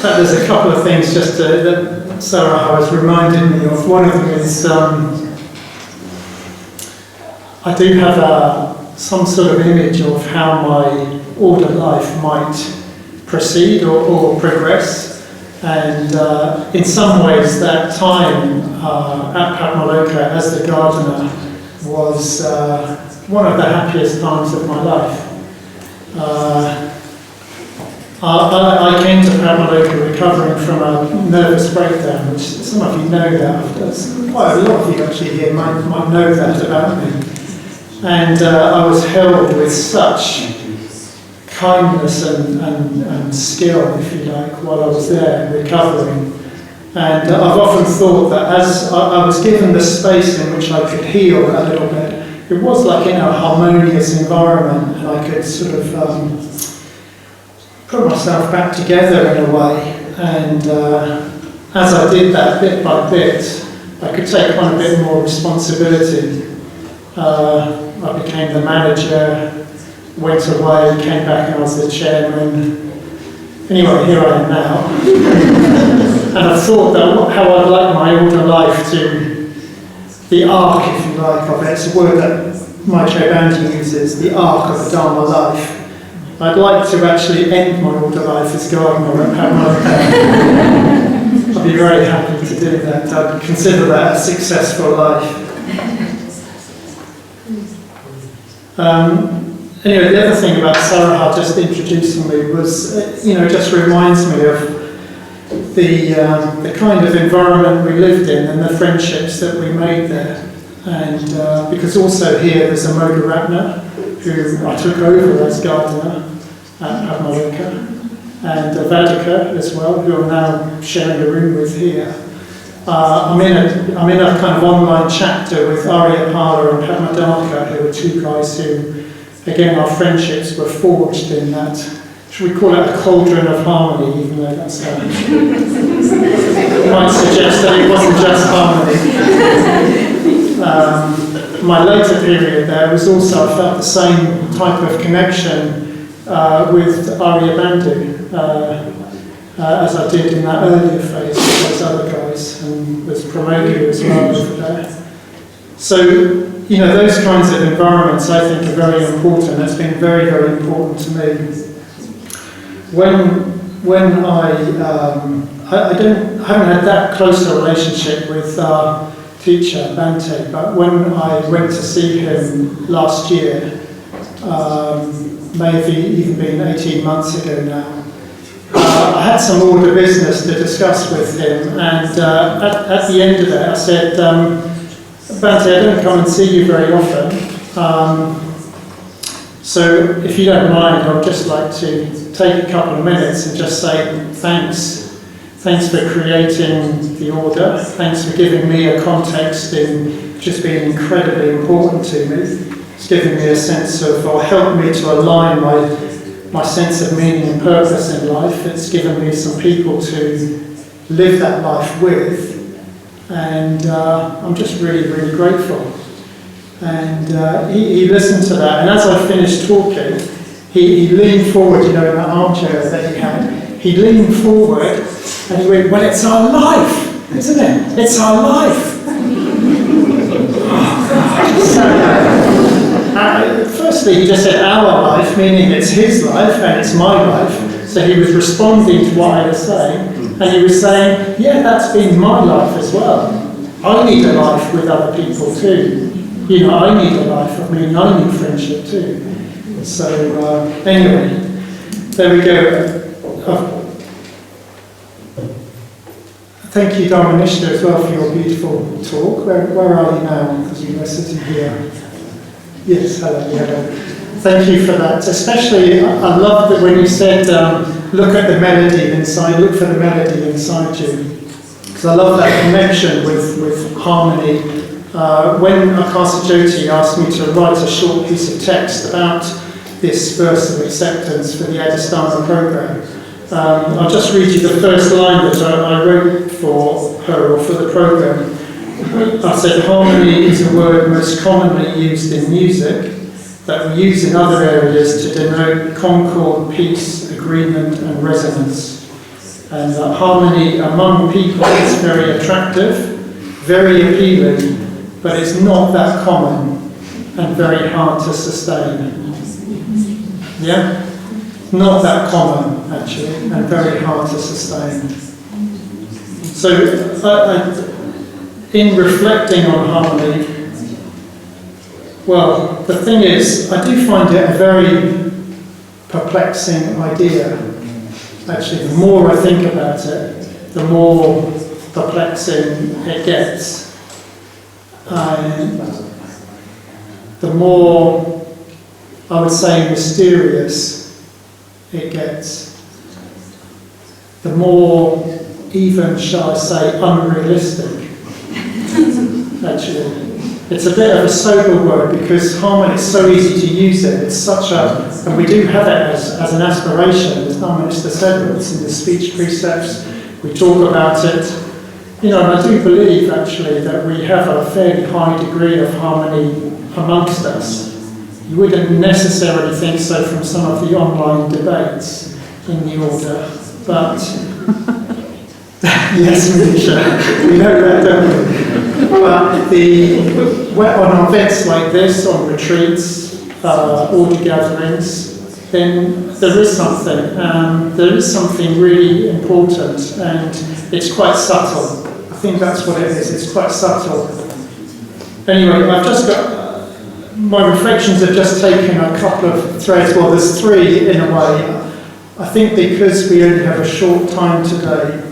there's a couple of things that Sarah has reminded me of. One of them is I do have some sort of image of how my order life might proceed or progress. And in some ways that time at Padmaloka as the gardener was one of the happiest times of my life. I came to Padmaloka recovering from a nervous breakdown, which some of you know that. Quite a lot of you actually here might know that about me. And I was held with such kindness and skill, if you like, while I was there recovering. And I've often thought that as I was given the space in which I could heal a little bit, it was like in a harmonious environment, and I could sort of put myself back together in a way. And as I did that bit by bit, I could take on a bit more responsibility. I became the manager, went away, came back and I was the chairman. Anyway, here I am now. And I thought that how I'd like my order life to, the arc, if you like, of it, it's a word that Maitreya Bandhi uses, the arc of the Dharma life. I'd like to actually end my order life as gardener at Padmaloka. I'd be very happy to do that. I'd consider that a successful life. Anyway, the other thing about Sarah just introducing me was, just reminds me of the kind of environment we lived in and the friendships that we made there. And because also here there's a Triratna, who I took over as gardener at Padmaloka, and Vadika as well, who I'm now sharing a room with here. I'm in a kind of online chapter with Aryapala and Padmadaka, who are two guys who, again, our friendships were forged in that, should we call it a cauldron of harmony, even though that's how it might suggest that it wasn't just harmony. My later period there was also, I felt the same type of connection with Arya Bandhu, as I did in that earlier phase with those other guys, and with Pramodu as well over there. So, those kinds of environments I think are very important. That's been very, very important to me. When I haven't had that close a relationship with our teacher, Bante, but when I went to see him last year, maybe even been 18 months ago now, I had some order business to discuss with him, and at the end of it I said, Bante, I don't come and see you very often, so if you don't mind, I'd just like to take a couple of minutes and just say thanks. Thanks for creating the order, thanks for giving me a context in just being incredibly important to me. It's given me a sense of, or helped me to align my sense of meaning and purpose in life. It's given me some people to live that life with, and I'm just really, really grateful. And he listened to that, and as I finished talking, he leaned forward, in that armchair that he had. He leaned forward and he went, "Well, it's our life, isn't it? It's our life." Firstly, he just said our life, meaning it's his life and it's my life. So he was responding to what I was saying, and he was saying, yeah, that's been my life as well. I need a life with other people too. I need a life of meaning, I need friendship too. So anyway, there we go. Thank you, Dharmanishta, as well for your beautiful talk. Where are you now? Because you were sitting here. Yes, hello. Thank you for that. Especially, I love that when you said, look at the melody inside, look for the melody inside you. Because I love that connection with harmony. When Akasa Jyoti asked me to write a short piece of text about this verse of acceptance for the Adhisthana program, I'll just read you the first line that I wrote for her or for the program. I said, harmony is a word most commonly used in music that we use in other areas to denote concord, peace, agreement and resonance. And harmony among people is very attractive, very appealing, but it's not that common and very hard to sustain. Yeah? Not that common, actually, and very hard to sustain. So, in reflecting on harmony, well, the thing is, I do find it a very perplexing idea. Actually, the more I think about it, the more perplexing it gets. The more, I would say, mysterious it gets. The more, even, shall I say, unrealistic, actually. It's a bit of a sober word because harmony is so easy to use it. It's such a, and we do have it as an aspiration, as our minister said, it's in the speech precepts, we talk about it. You know, and I do believe actually that we have a fairly high degree of harmony amongst us. You wouldn't necessarily think so from some of the online debates in the order, but yes, Misha, we know that, don't we? But on events like this, on retreats, order gatherings, then there is something really important, and it's quite subtle. I think that's what it is. It's quite subtle. Anyway, I've just got my reflections have just taken a couple of threads. Well, there's three in a way. I think because we only have a short time today,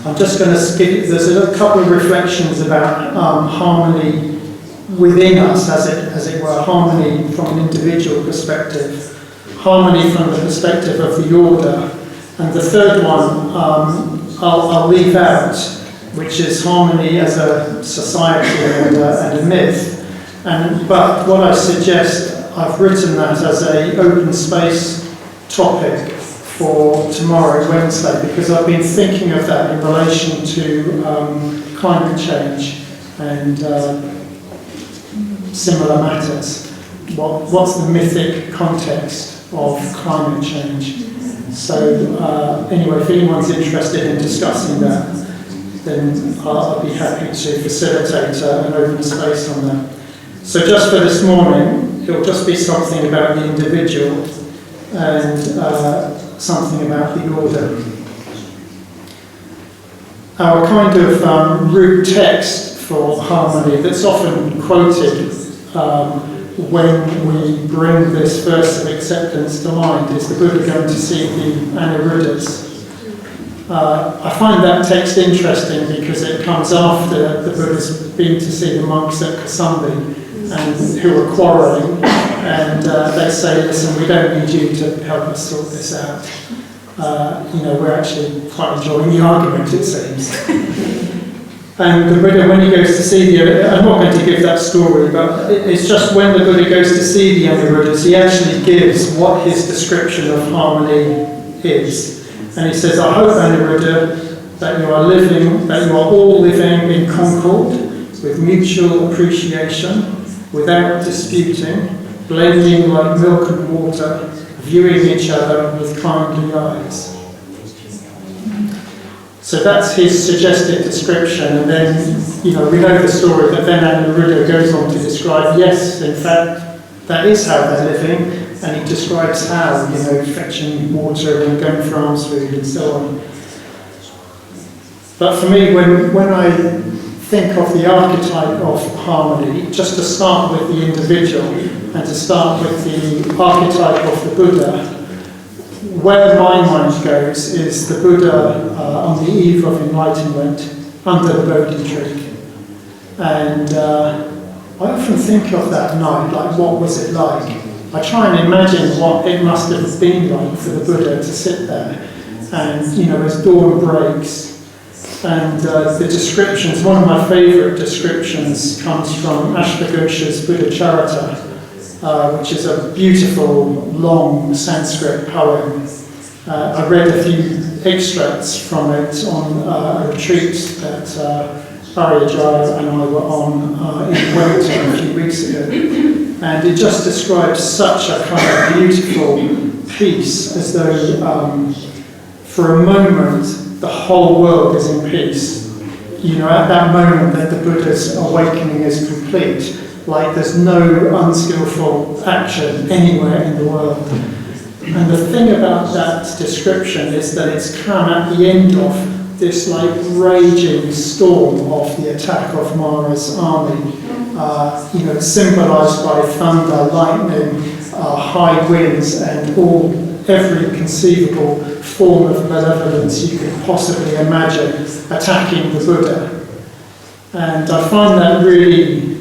I'm just going to skip. There's a couple of reflections about harmony within us, as it were, harmony from an individual perspective, harmony from the perspective of the order, and the third one I'll leave out, which is harmony as a society and a myth. But what I suggest, I've written that as an open space topic for tomorrow, Wednesday, because I've been thinking of that in relation to climate change and similar matters. What's the mythic context of climate change? So anyway, if anyone's interested in discussing that, then I'll be happy to facilitate an open space on that. So just for this morning, it'll just be something about the individual and something about the order. Our kind of root text for harmony that's often quoted when we bring this verse of acceptance to mind is the Buddha going to see the Aniruddhas. I find that text interesting because it comes after the Buddha's been to see the monks at Kasambi and who are quarrelling, and they say, listen, we don't need you to help us sort this out. We're actually quite enjoying the argument, it seems. And the Buddha, when he goes to see I'm not going to give that story, but it's just when the Buddha goes to see the Aniruddhas, he actually gives what his description of harmony is. And he says, I hope, Aniruddha, that you are all living in concord, with mutual appreciation, without disputing, blending like milk and water, viewing each other with kindly eyes. So that's his suggested description, and then, we know the story that then Aniruddha goes on to describe, yes, in fact, that is how they're living, and he describes how, fetching water and going for alms food and so on. But for me, when I think of the archetype of harmony, just to start with the individual and to start with the archetype of the Buddha, where my mind goes is the Buddha on the eve of enlightenment under the Bodhi tree. And I often think of that night, like what was it like? I try and imagine what it must have been like for the Buddha to sit there and, as dawn breaks. And the descriptions, one of my favourite descriptions comes from Ashvaghosha's Buddha Charita, which is a beautiful, long Sanskrit poem. I read a few extracts from it on a retreat that Aryajaya and I were on in Wellington a few weeks ago. And it just describes such a kind of beautiful piece, as though for a moment, the whole world is in peace. At that moment that the Buddha's awakening is complete, like there's no unskillful action anywhere in the world. And the thing about that description is that it's come at the end of this like raging storm of the attack of Mara's army. It's symbolised by thunder, lightning, high winds, and every conceivable form of malevolence you could possibly imagine attacking the Buddha. And I find that really,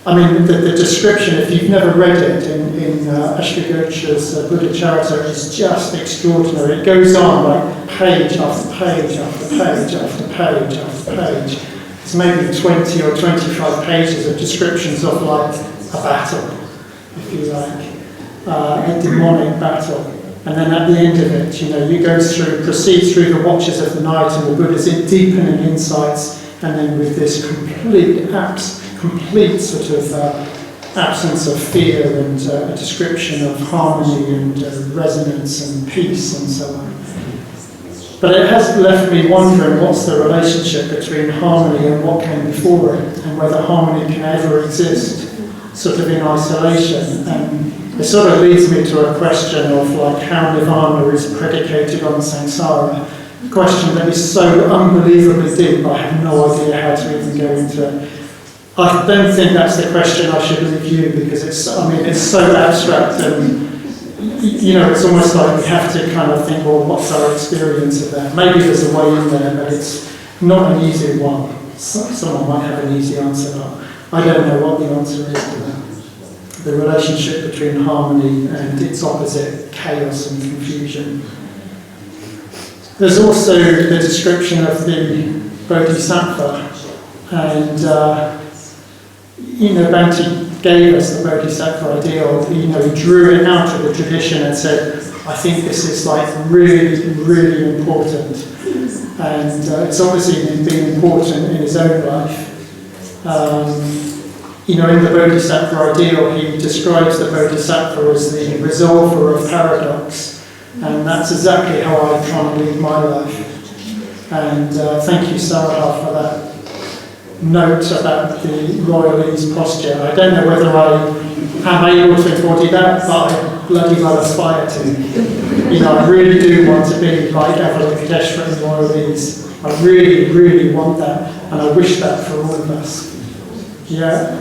the description, if you've never read it in Ashtagocha's Buddha Charita, is just extraordinary. It goes on like page after page after page after page after page. It's maybe 20 or 25 pages of descriptions of like a battle, if you like, a demonic battle. And then at the end of it, you go proceed through the watches of the night and the Buddha's deepening insights, and then with this complete sort of absence of fear and a description of harmony and resonance and peace and so on. But it has left me wondering what's the relationship between harmony and what came before it, and whether harmony can ever exist sort of in isolation. And it sort of leads me to a question of like how nirvana is predicated on samsara, a question that is so unbelievably deep I have no idea how to even go into it. I don't think that's the question I should leave you, because it's so abstract, and it's almost like we have to kind of think, well, what's our experience of that? Maybe there's a way in there, but it's not an easy one. Someone might have an easy answer, but I don't know what the answer is to that. The relationship between harmony and its opposite, chaos and confusion. There's also the description of the Bodhisattva, and Bhante gave us the Bodhisattva ideal. He drew it out of the tradition and said, I think this is like really, really important. And it's obviously been important in his own life. In the Bodhisattva ideal, he describes the Bodhisattva as the resolver of paradox. And that's exactly how I try and lead my life. And thank you, Sarah, for that note about the royal ease posture. I don't know whether I am able to embody that, but I bloody well aspire to. I really do want to be like Lokeshvara in royal ease. I really, really want that, and I wish that for all of us. Yeah.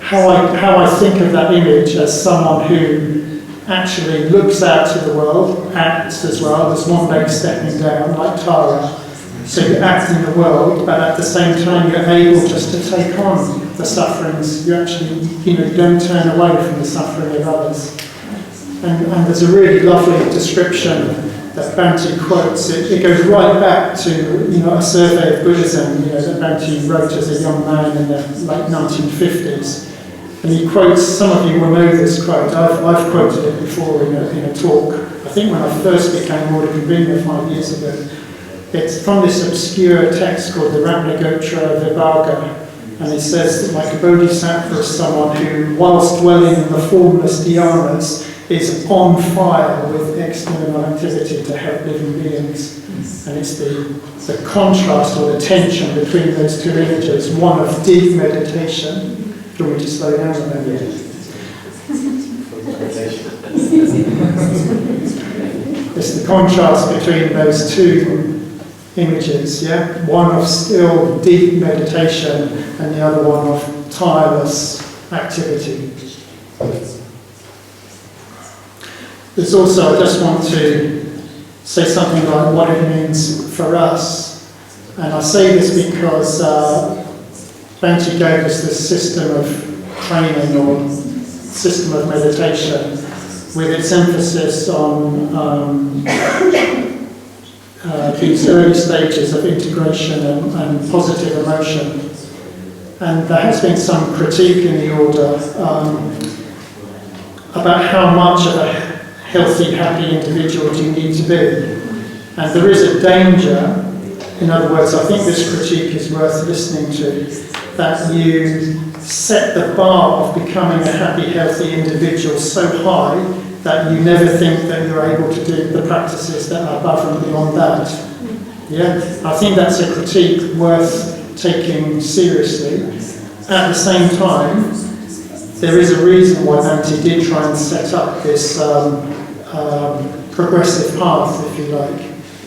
How I think of that image as someone who actually looks out to the world, acts as well. There's one leg stepping down, like Tara. So you act in the world, but at the same time you're able just to take on the sufferings. You actually, you don't turn away from the suffering of others. And there's a really lovely description that Bhante quotes. It goes right back to a survey of Buddhism, that Bhante wrote as a young man in the late 1950s. And he quotes, some of you will know this quote, I've quoted it before in a talk, I think when I first became order convener 5 years ago. It's from this obscure text called the Ratnagotra Vibhaga, and it says that like a bodhisattva is someone who, whilst dwelling in the formless dhyanas, is on fire with external activity to help living beings. And it's the contrast or the tension between those two images, one of deep meditation. Do you want me to slow down a bit? It's the contrast between those two images, yeah? One of still deep meditation and the other one of tireless activity. There's also, I just want to say something about what it means for us. And I say this because Bhante gave us this system of training or system of meditation with its emphasis on these early stages of integration and positive emotion. And there has been some critique in the order about how much of a healthy, happy individual do you need to be. And there is a danger, in other words, I think this critique is worth listening to, that you set the bar of becoming a happy, healthy individual so high that you never think that you're able to do the practices that are above and beyond that. Yeah, I think that's a critique worth taking seriously. At the same time, there is a reason why Bhante did try and set up this progressive path, if you like.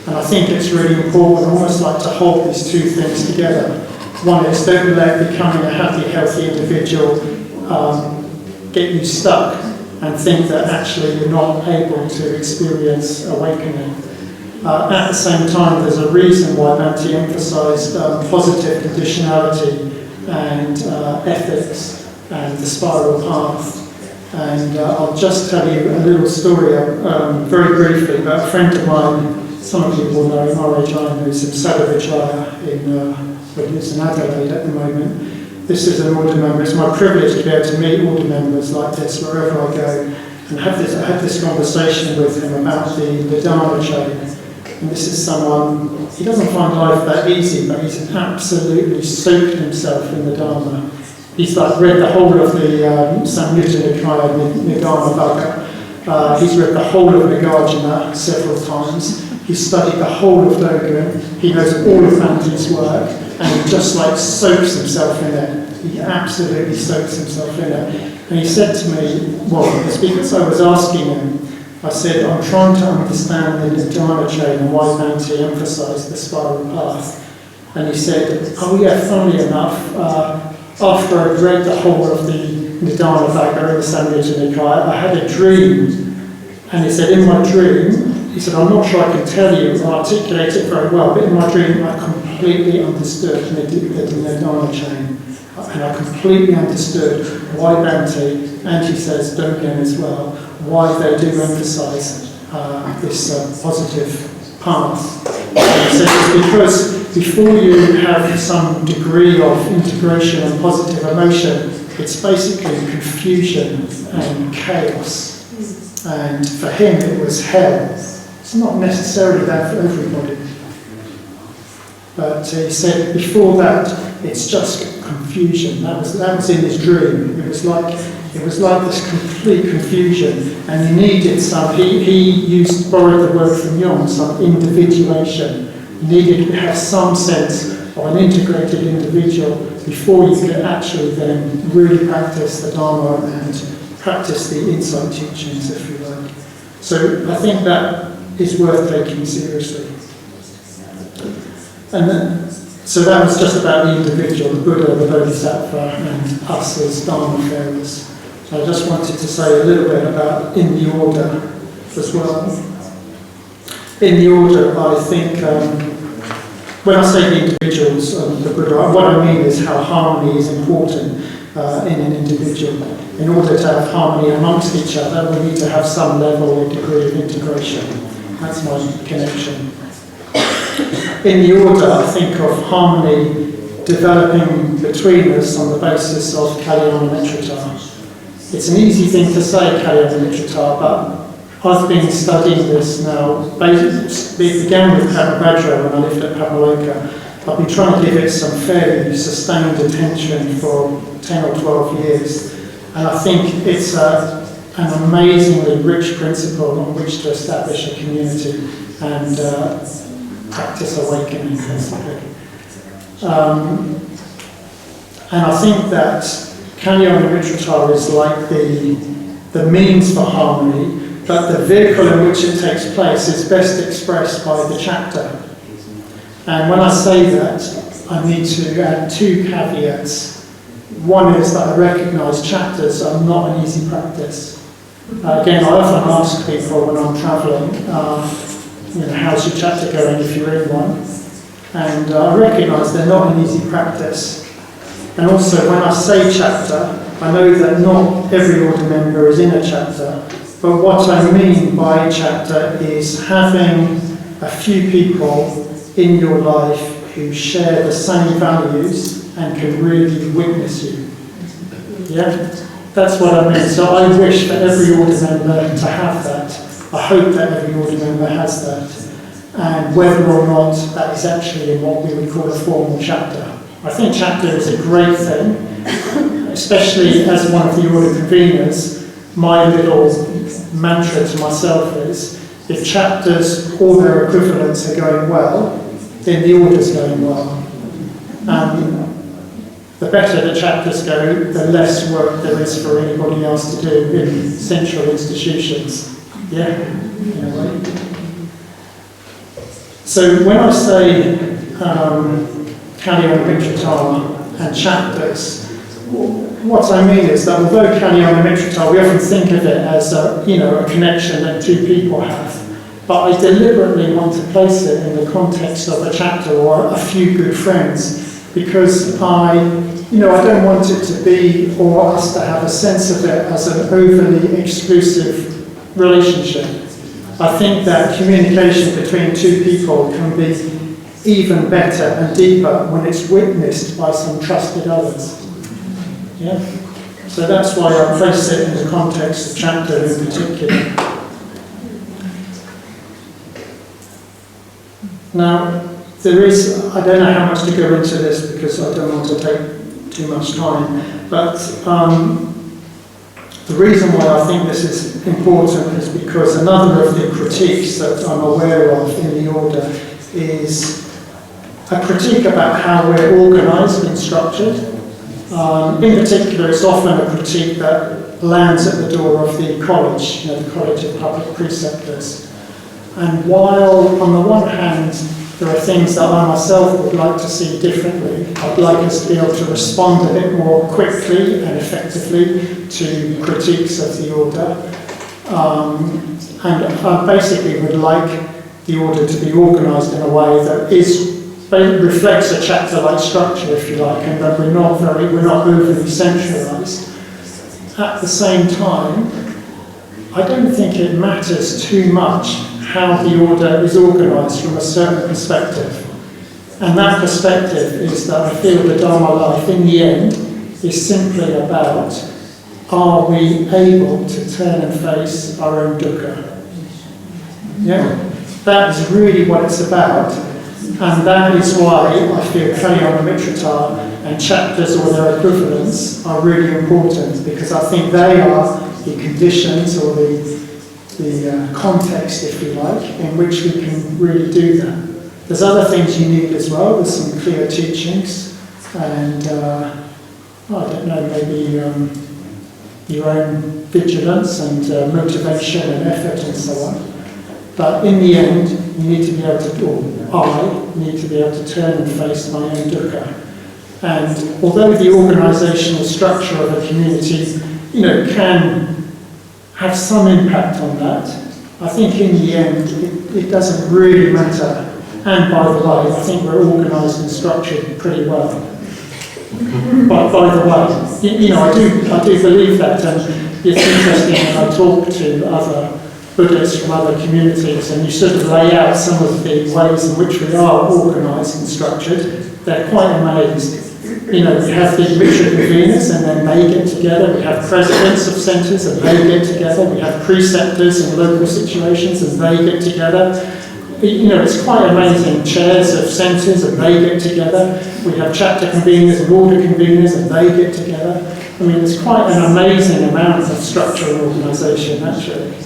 And I think it's really important, almost like to hold these two things together. One is, don't let becoming a happy, healthy individual get you stuck and think that actually you're not able to experience awakening. At the same time, there's a reason why Bhante emphasised positive conditionality and ethics and the spiral path. And I'll just tell you a little story, very briefly, about a friend of mine. Some of you will know him, R.H. Iron, who's in Sadhavijaya, he lives in Adelaide at the moment. This is an order member. It's my privilege to be able to meet order members like this wherever I go, and I had this conversation with him about the Dharma chain. And this is someone, he doesn't find life that easy, but he's absolutely soaked himself in the Dharma. He's like read the whole of the Samyutta Nikaya Nidana Bhagga. He's read the whole of Nagarjuna several times. He's studied the whole of Dogen. He knows all of Bhante's work, and he just like soaks himself in it. He absolutely soaks himself in it. And he said to me, well, it's because I was asking him, I said, I'm trying to understand the Nidana chain and why Bhante emphasised the spiral path. And he said, oh yeah, funnily enough, after I'd read the whole of the Nidana Bhagga in the Samyutta Nikaya, I had a dream. And he said, in my dream, he said, I'm not sure I can tell you or articulate it very well, but in my dream I completely understood the Nidana chain. And I completely understood why Bhante, and he says Dogen as well, why they do emphasise this positive path. And he says it's because before you have some degree of integration and positive emotion, it's basically confusion and chaos. And for him it was hell. It's not necessarily that for everybody. But he said before that, it's just confusion. That was in his dream. It was like this complete confusion, and he needed some. He borrowed the word from Jung, some individuation. You needed to have some sense of an integrated individual before you could actually then really practice the Dharma and practice the insight teachings, if you like. So I think that is worth taking seriously. And then, so that was just about the individual, the Buddha, the Bodhisattva, and us as Dharma bearers. So I just wanted to say a little bit about in the order as well. In the order, I think, when I say the individuals, the Buddha, what I mean is how harmony is important in an individual. In order to have harmony amongst each other, we need to have some level or degree of integration. That's my connection. In the order, I think of harmony developing between us on the basis of Kalyana Mitrata. It's an easy thing to say, Kalyana Mitrata, but I've been studying this now. It began with Padmabhadra when I lived at Pamaloka. I've been trying to give it some fairly sustained attention for 10 or 12 years. And I think it's an amazingly rich principle on which to establish a community and practice awakening, basically. And I think that Kalyana Mitrata is like the means for harmony, but the vehicle in which it takes place is best expressed by the chapter. And when I say that, I need to add two caveats. One is that I recognise chapters are not an easy practice. Again, I often ask people when I'm travelling, how's your chapter going if you're in one? And I recognise they're not an easy practice. And also, when I say chapter, I know that not every order member is in a chapter, but what I mean by chapter is having a few people in your life who share the same values and can really witness you. Yeah? That's what I mean. So I wish for every order member to have that. I hope that every order member has that. And whether or not that is actually in what we would call a formal chapter. I think chapter is a great thing, especially as one of the order conveners. my little mantra to myself is, if chapters or their equivalents are going well, then the order's going well. And the better the chapters go, the less work there is for anybody else to do in central institutions. Yeah, in a way. So when I say Kalyan Mitratar and chapters, what I mean is that although Kalyan Mitratar, we often think of it as a connection that two people have, but I deliberately want to place it in the context of a chapter or a few good friends, because I don't want it to be, or us to have a sense of it as an overly exclusive relationship. I think that communication between two people can be even better and deeper when it's witnessed by some trusted others. Yeah? So that's why I place it in the context of chapter in particular. Now, there is, I don't know how much to go into this because I don't want to take too much time, but the reason why I think this is important is because another of the critiques that I'm aware of in the order is a critique about how we're organised and structured. In particular, it's often a critique that lands at the door of the college, the College of Public Preceptors. And while, on the one hand, there are things that I myself would like to see differently, I'd like us to be able to respond a bit more quickly and effectively to critiques of the order. And I basically would like the order to be organised in a way that reflects a chapter-like structure, if you like, and that we're not overly centralised. At the same time, I don't think it matters too much how the order is organised from a certain perspective. And that perspective is that I feel the Dharma life, in the end, is simply about, are we able to turn and face our own dukkha? Yeah? That is really what it's about. And that is why I feel Kalyana Mitratar and chapters or their equivalents are really important, because I think they are the conditions or the context, if you like, in which we can really do that. There's other things you need as well. There's some clear teachings and, I don't know, maybe your own vigilance and motivation and effort and so on. But in the end, you need to be able to, or I need to be able to turn and face my own dukkha. And although the organisational structure of a community, can have some impact on that, I think in the end, it doesn't really matter. And by the way, I think we're organised and structured pretty well. But by the way, I do believe that, and it's interesting when I talk to other Buddhists from other communities, and you sort of lay out some of the ways in which we are organised and structured. They're quite amazed. We have the Mitra conveners, and then they get together. We have presidents of centres, and they get together. We have preceptors in local situations, and they get together. It's quite amazing. Chairs of centres, and they get together. We have chapter conveners and order conveners, and they get together. I mean, it's quite an amazing amount of structure and organisation, actually.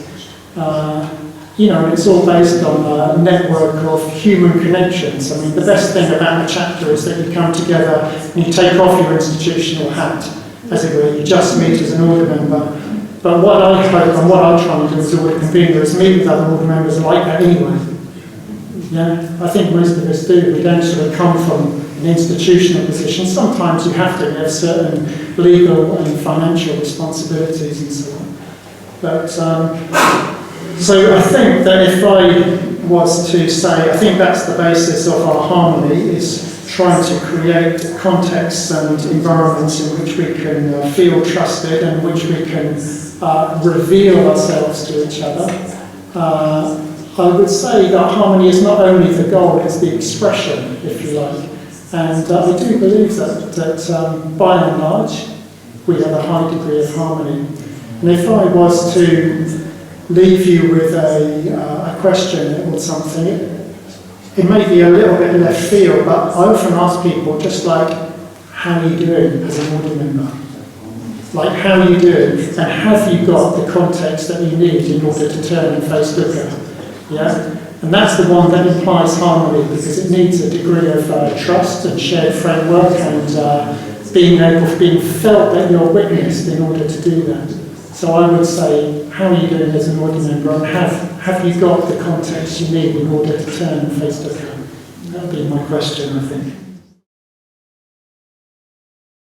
It's all based on a network of human connections. I mean, the best thing about a chapter is that you come together and you take off your institutional hat, as it were. You just meet as an order member. But what I hope and what I'm trying to do as an order convener is meet with other order members like that anyway. Yeah, I think most of us do. We don't sort of come from an institutional position. Sometimes you have to have certain legal and financial responsibilities and so on. But so I think that if I was to say, I think that's the basis of our harmony, is trying to create contexts and environments in which we can feel trusted and which we can reveal ourselves to each other. I would say that harmony is not only the goal, it's the expression, if you like. And I do believe that by and large, we have a high degree of harmony. And if I was to leave you with a question or something, it may be a little bit left field, but I often ask people, just like, how are you doing as an order member? Like, how are you doing? And have you got the context that you need in order to turn and face Dukkha? Yeah? And that's the one that implies harmony, because it needs a degree of trust and shared framework and being felt that you're witnessed in order to do that. So I would say, how are you doing as an order member? And have you got the context you need in order to turn and face Dukkha? That would be my question, I think.